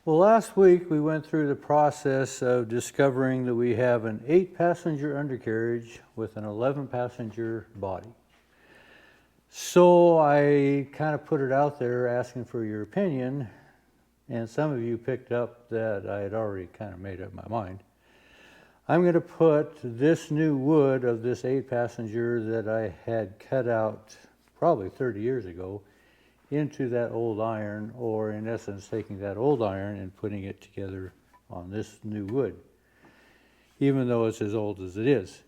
Well, last week we went through the process of discovering that we have an 8-passenger undercarriage with an 11-passenger body. So I kind of put it out there asking for your opinion, and some of you picked up that I had already kind of made up my mind. I'm going to put this new wood of this 8-passenger that I had cut out probably 30 years ago into that old iron, or in essence taking that old iron and putting it together on this new wood, even though it's as old as it is.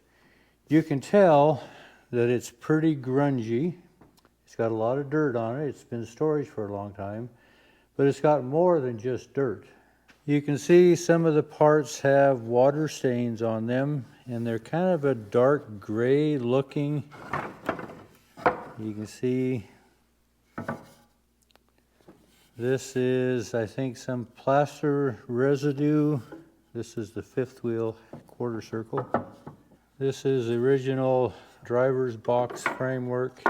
You can tell that it's pretty grungy. It's got a lot of dirt on it. It's been storage for a long time, but it's got more than just dirt. You can see some of the parts have water stains on them, and they're kind of a dark gray looking. You can see this is, I think, some plaster residue. This is the fifth wheel quarter circle. This is the original driver's box framework.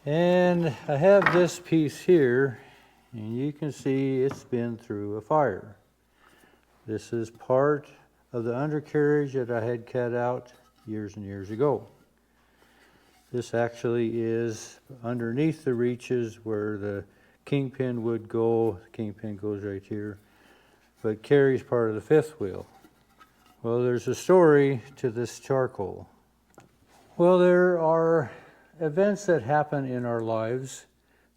And I have this piece here, and you can see it's been through a fire. This is part of the undercarriage that I had cut out years and years ago. This actually is underneath the reaches where the kingpin would go. The kingpin goes right here, but carries part of the fifth wheel. Well, there's a story to this charcoal. Well, there are events that happen in our lives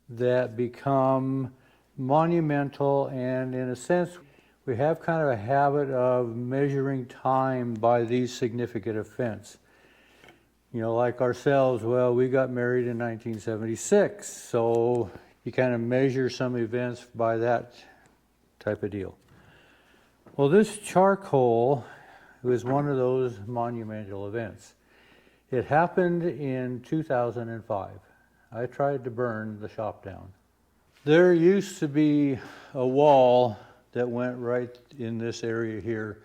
that become monumental, and in a sense, we have kind of a habit of measuring time by these significant events. You know, like ourselves, well, we got married in 1976, so you kind of measure some events by that type of deal. Well, this charcoal was one of those monumental events. It happened in 2005. I tried to burn the shop down. There used to be a wall that went right in this area here.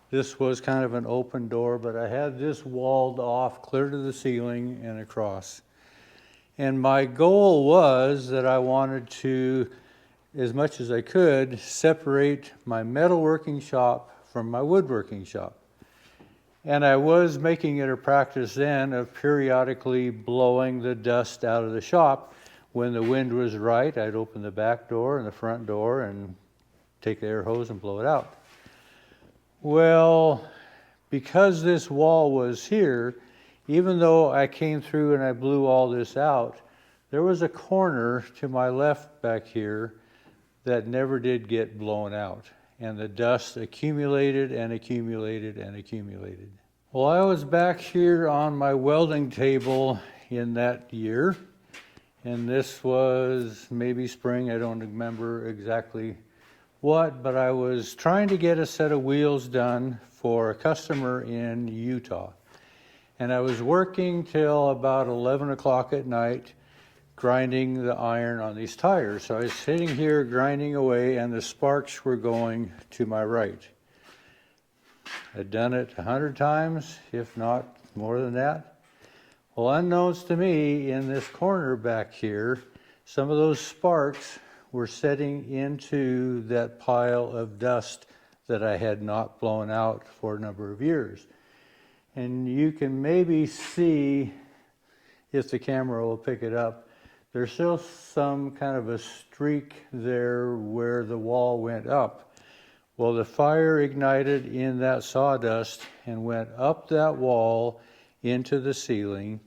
This was kind of an open door, but I had this walled off clear to the ceiling and across. And my goal was that I wanted to, as much as I could, separate my metalworking shop from my woodworking shop. And I was making it a practice then of periodically blowing the dust out of the shop. When the wind was right, I'd open the back door and the front door and take the air hose and blow it out. Well, because this wall was here, even though I came through and I blew all this out, there was a corner to my left back here that never did get blown out. And the dust accumulated and accumulated and accumulated. Well, I was back here on my welding table in that year, and this was maybe spring, I don't remember exactly what, but I was trying to get a set of wheels done for a customer in Utah. And I was working till about 11 o'clock at night, grinding the iron on these tires. So I was sitting here grinding away, and the sparks were going to my right. I'd done it 100 times, if not more than that. Well, unknowns to me, in this corner back here, some of those sparks were setting into that pile of dust that I had not blown out for a number of years. And you can maybe see, if the camera will pick it up, there's still some kind of a streak there where the wall went up. Well, the fire ignited in that sawdust and went up that wall into the ceiling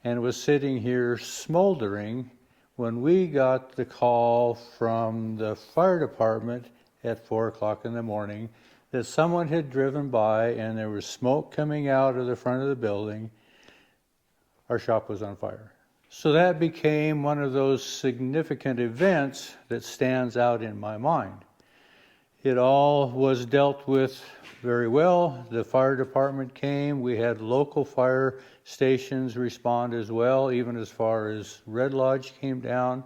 and was sitting here smoldering when we got the call from the fire department at 4 o'clock in the morning that someone had driven by and there was smoke coming out of the front of the building. Our shop was on fire. So that became one of those significant events that stands out in my mind. It all was dealt with very well. The fire department came. We had local fire stations respond as well, even as far as Red Lodge came down.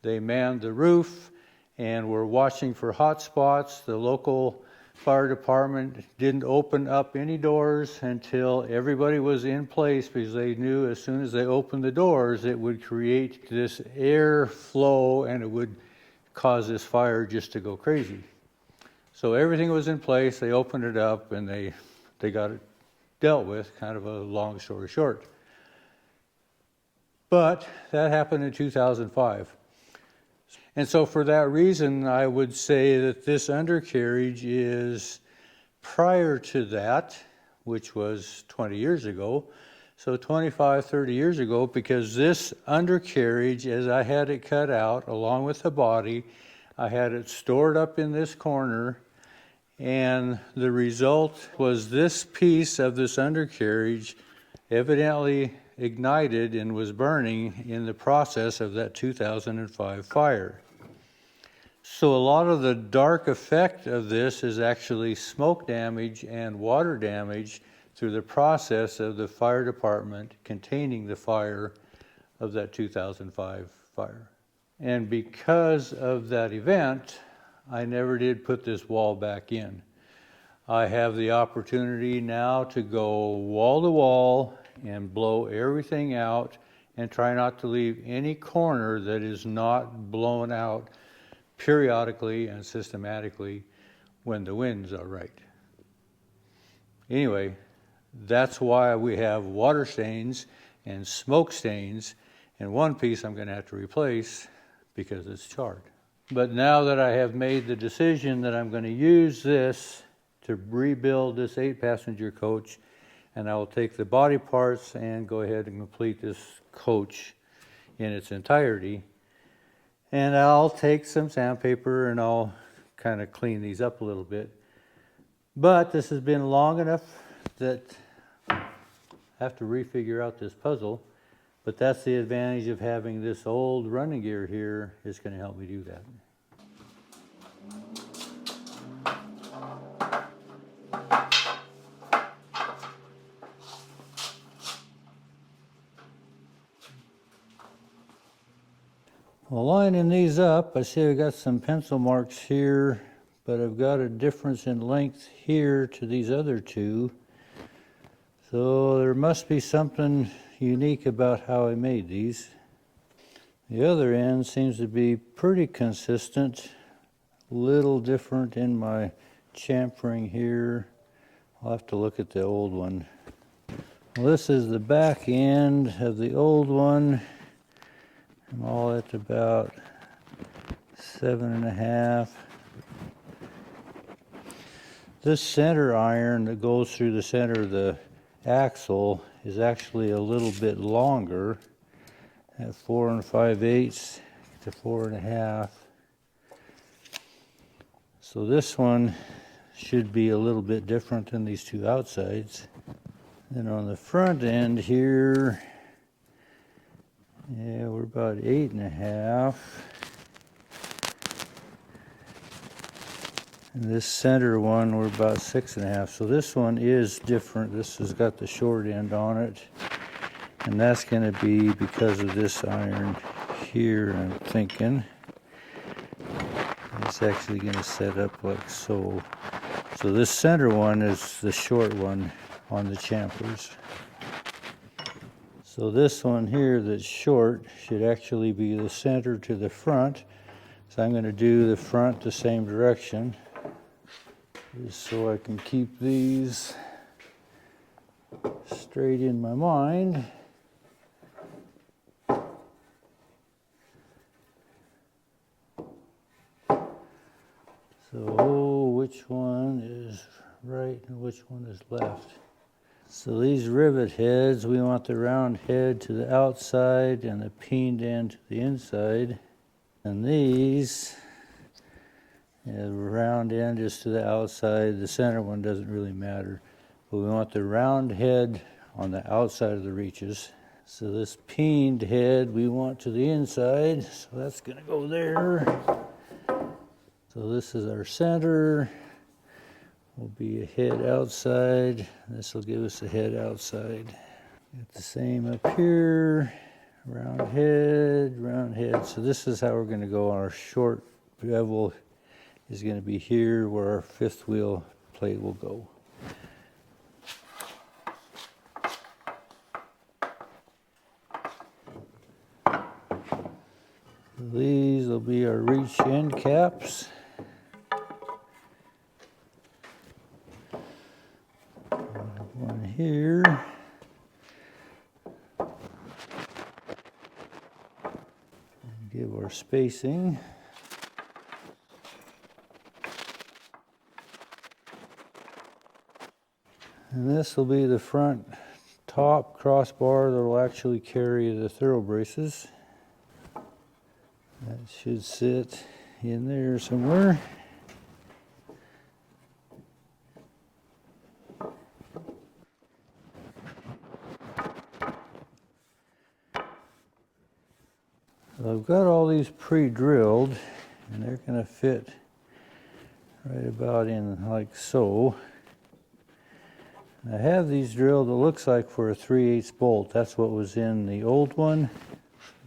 They manned the roof and were watching for hot spots. The local fire department didn't open up any doors until everybody was in place, because they knew as soon as they opened the doors, it would create this air flow and it would cause this fire just to go crazy. So everything was in place, they opened it up, and they got it dealt with, kind of a long story short. But that happened in 2005. And so for that reason, I would say that this undercarriage is prior to that, which was 20 years ago. So 25, 30 years ago, because this undercarriage, as I had it cut out along with the body, I had it stored up in this corner, and the result was this piece of this undercarriage evidently ignited and was burning in the process of that 2005 fire. So a lot of the dark effect of this is actually smoke damage and water damage through the process of the fire department containing the fire of that 2005 fire. And because of that event, I never did put this wall back in. I have the opportunity now to go wall to wall and blow everything out and try not to leave any corner that is not blown out periodically and systematically when the winds are right. Anyway, that's why we have water stains and smoke stains, and one piece I'm going to have to replace because it's charred. But now that I have made the decision that I'm going to use this to rebuild this 8-passenger coach, and I will take the body parts and go ahead and complete this coach in its entirety. And I'll take some sandpaper and I'll kind of clean these up a little bit. But this has been long enough that I have to refigure out this puzzle. But that's the advantage of having this old running gear here. It's going to help me do that. Well, lining these up, I see I've got some pencil marks here, but I've got a difference in length here to these other two. So there must be something unique about how I made these. The other end seems to be pretty consistent, a little different in my chamfering here. I'll have to look at the old one. Well, this is the back end of the old one. I'm all at about 7.5. This center iron that goes through the center of the axle is actually a little bit longer at 4 5/8 to 4.5. So this one should be a little bit different than these two outsides. Then on the front end here, yeah, we're about 8.5. And this center one, we're about 6.5. So this one is different. This has got the short end on it. And that's going to be because of this iron here, I'm thinking. It's actually going to set up like so. So this center one is the short one on the chamfers. So this one here that's short should actually be the center to the front. So I'm going to do the front the same direction, just so I can keep these straight in my mind. So which one is right and which one is left? So these rivet heads, we want the round head to the outside and the peened end to the inside. And these, the round end is to the outside. The center one doesn't really matter. But we want the round head on the outside of the reaches. So this peened head we want to the inside. So that's going to go there. So this is our center. Will be a head outside. This will give us a head outside. Got the same up here. Round head, round head. So this is how we're going to go. Our short bevel is going to be here where our fifth wheel plate will go. These will will be our reach end caps. One here. Give our spacing. And this will be the front top crossbar that will actually carry the thorough braces. That should sit in there somewhere. So I've got all these pre-drilled, and they're going to fit right about in like so. I have these drilled, it looks like, for a 3/8 bolt. That's what was in the old one.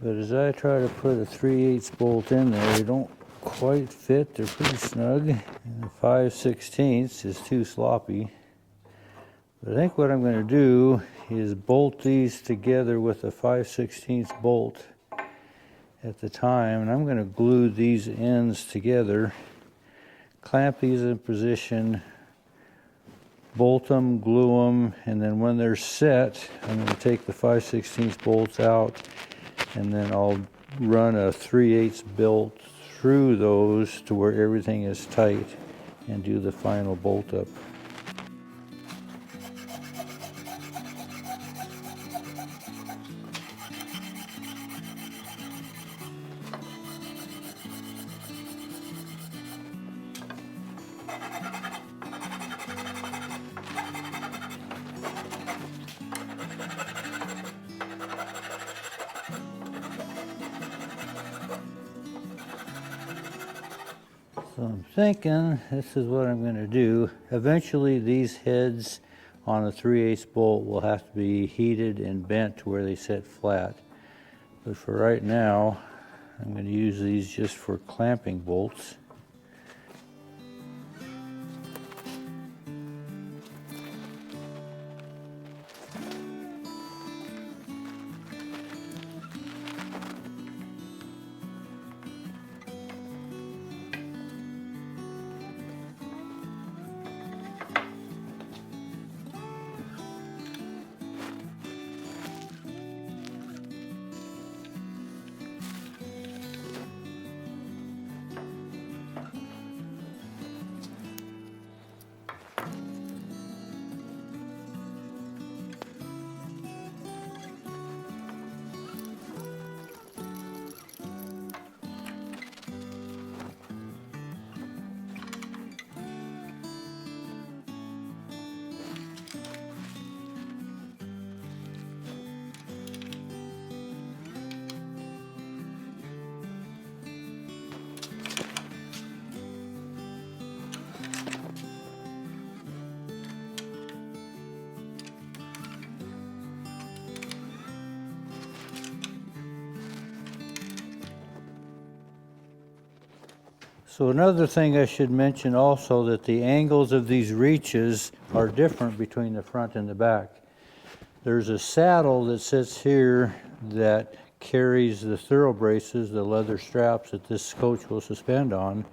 But as I try to put a 3/8 bolt in there, they don't quite fit. They're pretty snug. And the 5/16 is too sloppy. But I think what I'm going to do is bolt these together with a 5/16 bolt at the time. And I'm going to glue these ends together, clamp these in position, bolt them, glue them, and then when they're set, I'm going to take the 5/16 bolts out, and then I'll run a 3/8 bolt through those to where everything is tight and do the final bolt up. So I'm thinking this is what I'm going to do. Eventually these heads on a 3/8 bolt will have to be heated and bent to where they sit flat. But for right now, I'm going to use these just for clamping bolts. So another thing I should mention also, that the angles of these reaches are different between the front and the back. There's a saddle that sits here that carries the thorough braces, the leather straps that this coach will suspend on.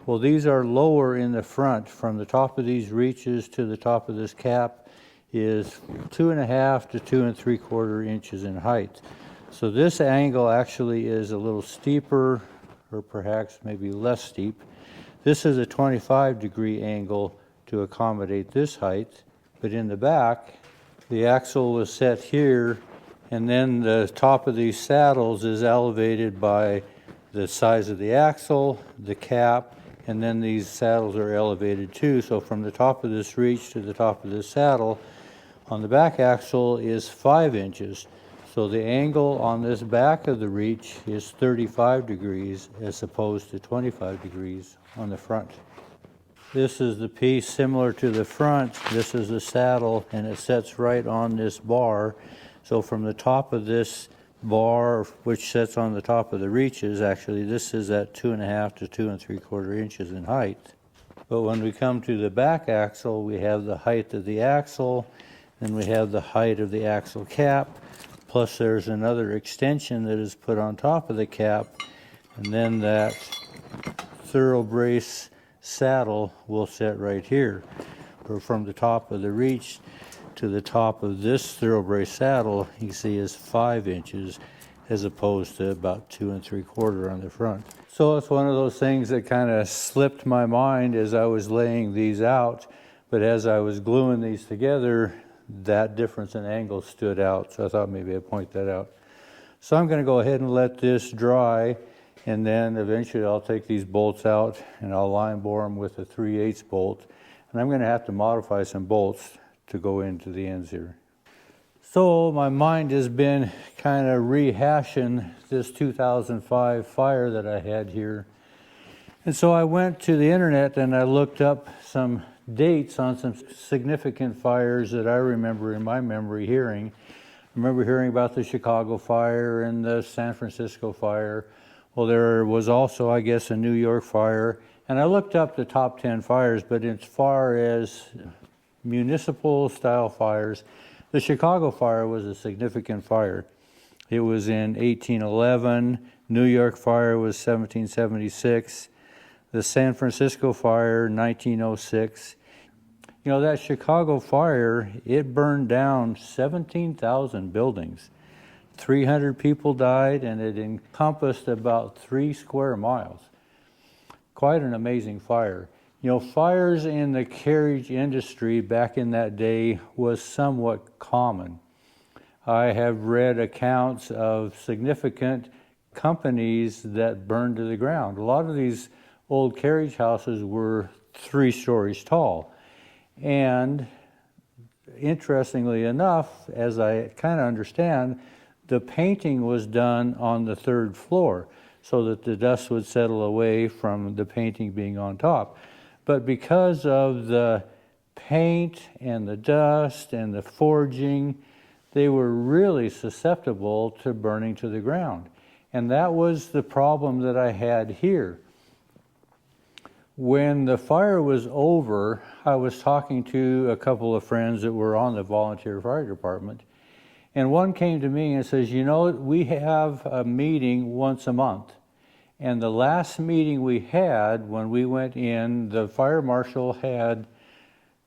Well, these are lower in the front. From the top of these reaches to the top of this cap is 2.5 to 2 3/4 inches in height. So this angle actually is a little steeper, or perhaps maybe less steep. This is a 25-degree angle to accommodate this height, but in the back, the axle was set here, and then the top of these saddles is elevated by the size of the axle, the cap, and then these saddles are elevated too. So from the top of this reach to the top of this saddle on the back axle is 5 inches. So the angle on this back of the reach is 35 degrees as opposed to 25 degrees on the front. This is the piece similar to the front. This is the saddle, and it sets right on this bar. So from the top of this bar, which sits on the top of the reaches, actually this is at 2.5 to 2 3/4 inches in height. But when we come to the back axle, we have the height of the axle, then we have the height of the axle cap, plus there's another extension that is put on top of the cap, And then that thorough brace saddle will sit right here. Or from the top of the reach to the top of this thorough brace saddle, you see is 5 inches as opposed to about 2 3/4 on the front. So it's one of those things that kind of slipped my mind as I was laying these out, but as I was gluing these together, that difference in angle stood out, so I thought maybe I'd point that out. So I'm going to go ahead and let this dry, and then eventually I'll take these bolts out and I'll line bore them with a 3/8 bolt, and I'm going to have to modify some bolts to go into the ends here. So my mind has been kind of rehashing this 2005 fire that I had here. And so I went to the internet and I looked up some dates on some significant fires that I remember in my memory hearing. I remember hearing about the Chicago fire and the San Francisco fire. Well, there was also, I guess, a New York fire. And I looked up the top 10 fires, but as far as municipal style fires, the Chicago fire was a significant fire. It was in 1811. New York fire was 1776. The San Francisco fire, 1906. You know, that Chicago fire, it burned down 17,000 buildings. 300 people died, and it encompassed about 3 square miles. Quite an amazing fire. You know, fires in the carriage industry back in that day was somewhat common. I have read accounts of significant companies that burned to the ground. A lot of these old carriage houses were 3 stories tall. And interestingly enough, as I kind of understand, the painting was done on the 3rd floor so that the dust would settle away from the painting being on top. But because of the paint and the dust and the forging, they were really susceptible to burning to the ground. And that was the problem that I had here. When the fire was over, I was talking to a couple of friends that were on the volunteer fire department. And one came to me and says, you know, we have a meeting once a month. And the last meeting we had, when we went in, the fire marshal had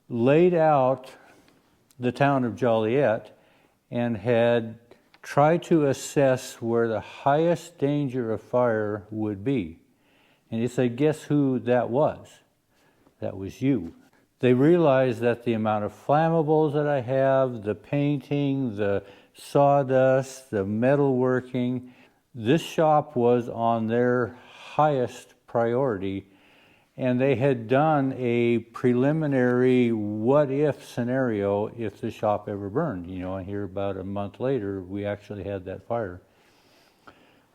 laid out the town of Joliet and had tried to assess where the highest danger of fire would be. And he said, guess who that was? That was you. They realized that the amount of flammables that I have, the painting, the sawdust, the metalworking, this shop was on their highest priority, and they had done a preliminary what-if scenario if the shop ever burned. You know, and here about a month later, we actually had that fire.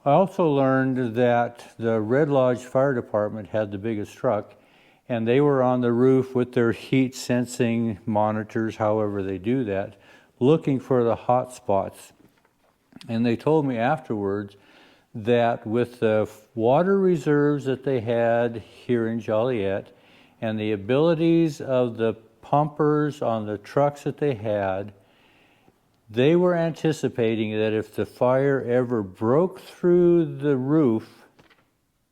I also learned that the Red Lodge Fire Department had the biggest truck, and they were on the roof with their heat sensing monitors, however they do that, looking for the hot spots. And they told me afterwards that with the water reserves that they had here in Joliet and the abilities of the pumpers on the trucks that they had, they were anticipating that if the fire ever broke through the roof,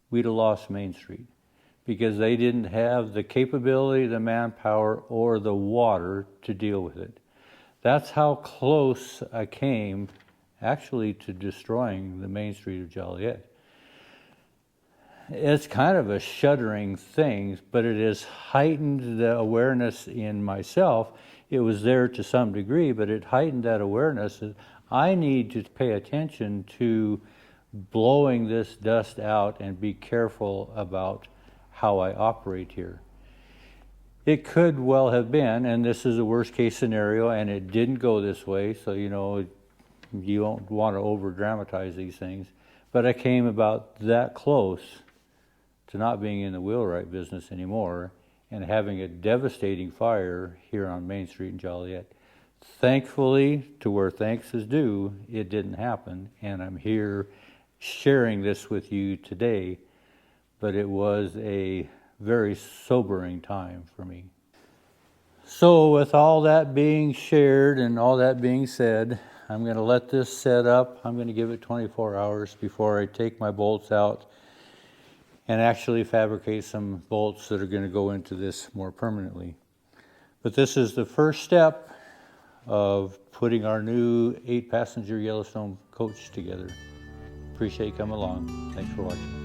we'd have lost Main Street because they didn't have the capability, the manpower, or the water to deal with it. That's how close I came actually to destroying the Main Street of Joliet. It's kind of a shuddering thing, but it has heightened the awareness in myself. It was there to some degree, but it heightened that awareness that I need to pay attention to blowing this dust out and be careful about how I operate here. It could well have been, and this is a worst case scenario, and it didn't go this way, so you know, you don't want to over dramatize these things, but I came about that close to not being in the wheelwright business anymore and having a devastating fire here on Main Street in Joliet. Thankfully, to where thanks is due, it didn't happen, and I'm here sharing this with you today, but it was a very sobering time for me. So with all that being shared and all that being said, I'm going to let this set up. I'm going to give it 24 hours before I take my bolts out and actually fabricate some bolts that are going to go into this more permanently. But this is the first step of putting our new 8-passenger Yellowstone coach together. Appreciate you coming along. Thanks for watching.